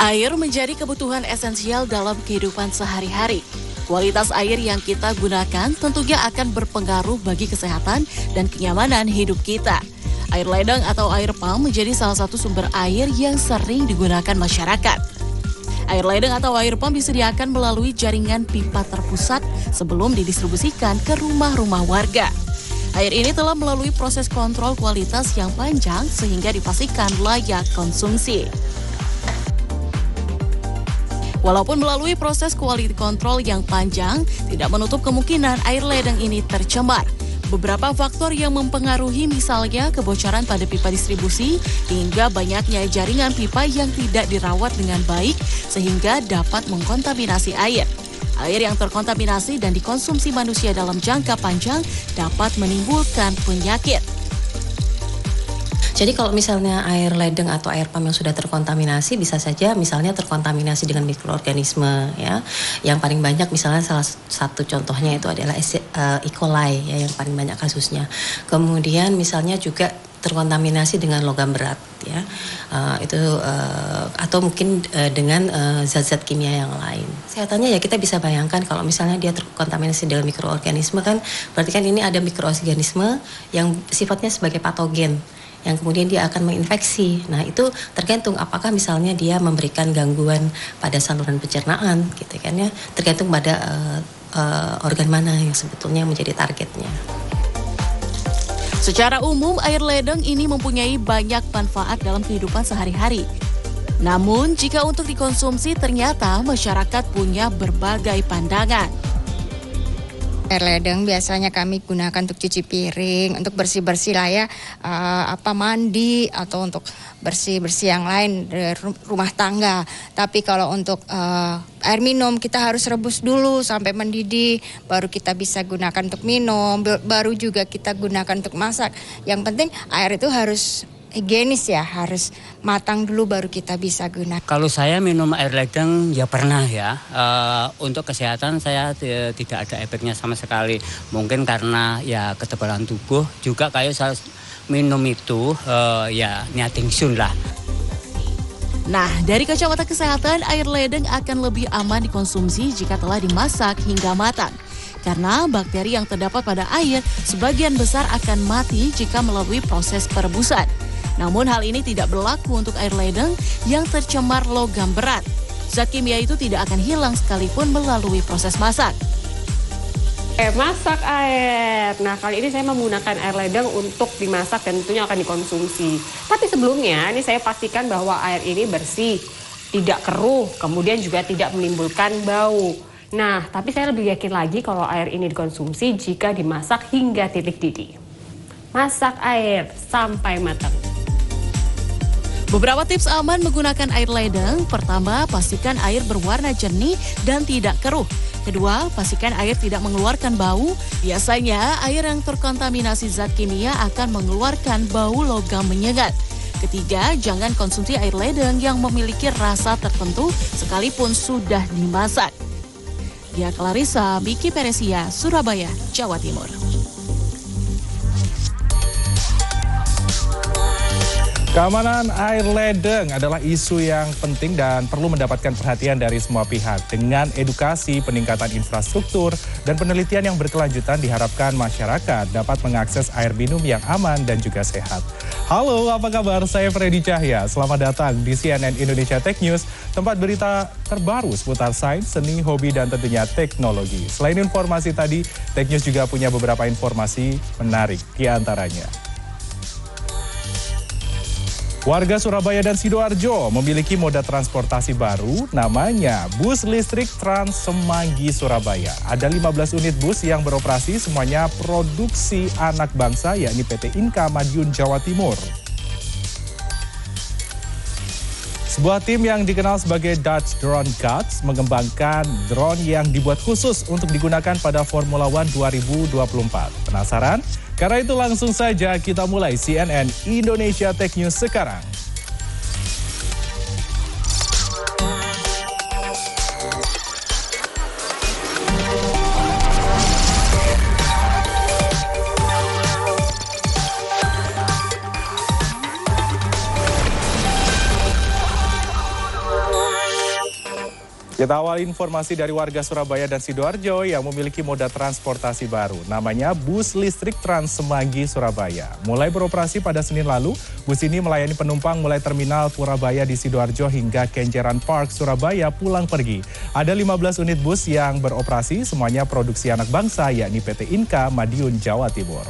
Air menjadi kebutuhan esensial dalam kehidupan sehari-hari. Kualitas air yang kita gunakan tentunya akan berpengaruh bagi kesehatan dan kenyamanan hidup kita. Air ledeng atau air pump menjadi salah satu sumber air yang sering digunakan masyarakat. Air ledeng atau air pump disediakan melalui jaringan pipa terpusat sebelum didistribusikan ke rumah-rumah warga. Air ini telah melalui proses kontrol kualitas yang panjang sehingga dipastikan layak konsumsi. Walaupun melalui proses quality control yang panjang, tidak menutup kemungkinan air ledeng ini tercemar. Beberapa faktor yang mempengaruhi misalnya kebocoran pada pipa distribusi hingga banyaknya jaringan pipa yang tidak dirawat dengan baik sehingga dapat mengkontaminasi air. Air yang terkontaminasi dan dikonsumsi manusia dalam jangka panjang dapat menimbulkan penyakit. Jadi kalau misalnya air ledeng atau air pump yang sudah terkontaminasi bisa saja misalnya terkontaminasi dengan mikroorganisme ya. Yang paling banyak misalnya salah satu contohnya itu adalah E. coli ya yang paling banyak kasusnya. Kemudian misalnya juga terkontaminasi dengan logam berat ya. Atau mungkin dengan zat-zat kimia yang lain. Kesehatannya ya kita bisa bayangkan kalau misalnya dia terkontaminasi dengan mikroorganisme kan berarti kan ini ada mikroorganisme yang sifatnya sebagai patogen yang kemudian dia akan menginfeksi. Nah itu tergantung apakah misalnya dia memberikan gangguan pada saluran pencernaan gitu kan ya, tergantung pada organ mana yang sebetulnya menjadi targetnya. Secara umum air ledeng ini mempunyai banyak manfaat dalam kehidupan sehari-hari. Namun jika untuk dikonsumsi ternyata masyarakat punya berbagai pandangan. Air ledeng biasanya kami gunakan untuk cuci piring, untuk bersih-bersih lah ya, mandi atau untuk bersih-bersih yang lain dari rumah tangga. Tapi kalau untuk air minum kita harus rebus dulu sampai mendidih, baru kita bisa gunakan untuk minum, baru juga kita gunakan untuk masak. Yang penting air itu harus higienis ya, harus matang dulu baru kita bisa gunakan. Kalau saya minum air ledeng ya pernah ya, untuk kesehatan saya tidak ada efeknya sama sekali. Mungkin karena ya ketebalan tubuh, juga kayak saya minum itu ya niating sun lah. Nah, dari kacamata kesehatan, air ledeng akan lebih aman dikonsumsi jika telah dimasak hingga matang. Karena bakteri yang terdapat pada air sebagian besar akan mati jika melalui proses perebusan. Namun hal ini tidak berlaku untuk air ledeng yang tercemar logam berat. Zat kimia itu tidak akan hilang sekalipun melalui proses masak. Masak air. Nah, kali ini saya menggunakan air ledeng untuk dimasak dan tentunya akan dikonsumsi. Tapi sebelumnya, ini saya pastikan bahwa air ini bersih, tidak keruh, kemudian juga tidak menimbulkan bau. Nah, tapi saya lebih yakin lagi kalau air ini dikonsumsi jika dimasak hingga titik didih. Masak air sampai matang. Beberapa tips aman menggunakan air ledeng. Pertama, pastikan air berwarna jernih dan tidak keruh. Kedua, pastikan air tidak mengeluarkan bau. Biasanya, air yang terkontaminasi zat kimia akan mengeluarkan bau logam menyengat. Ketiga, jangan konsumsi air ledeng yang memiliki rasa tertentu sekalipun sudah dimasak. Dia Clarissa, Miki Peresia, Surabaya, Jawa Timur. Keamanan air ledeng adalah isu yang penting dan perlu mendapatkan perhatian dari semua pihak. Dengan edukasi, peningkatan infrastruktur, dan penelitian yang berkelanjutan diharapkan masyarakat dapat mengakses air minum yang aman dan juga sehat. Halo, apa kabar? Saya Freddy Cahya. Selamat datang di CNN Indonesia Tech News, tempat berita terbaru seputar sains, seni, hobi, dan tentunya teknologi. Selain informasi tadi, Tech News juga punya beberapa informasi menarik di antaranya. Warga Surabaya dan Sidoarjo memiliki moda transportasi baru, namanya Bus Listrik Trans Semanggi Surabaya. Ada 15 unit bus yang beroperasi, semuanya produksi anak bangsa, yakni PT Inka Madiun Jawa Timur. Sebuah tim yang dikenal sebagai Dutch Drone Gods mengembangkan drone yang dibuat khusus untuk digunakan pada Formula One 2024. Penasaran? Karena itu langsung saja kita mulai CNN Indonesia Tech News sekarang. Kita awal informasi dari warga Surabaya dan Sidoarjo yang memiliki moda transportasi baru. Namanya Bus Listrik Trans Semanggi Surabaya. Mulai beroperasi pada Senin lalu, bus ini melayani penumpang mulai Terminal Purabaya di Sidoarjo hingga Kenjeran Park Surabaya pulang pergi. Ada 15 unit bus yang beroperasi, semuanya produksi anak bangsa yakni PT Inka Madiun Jawa Timur.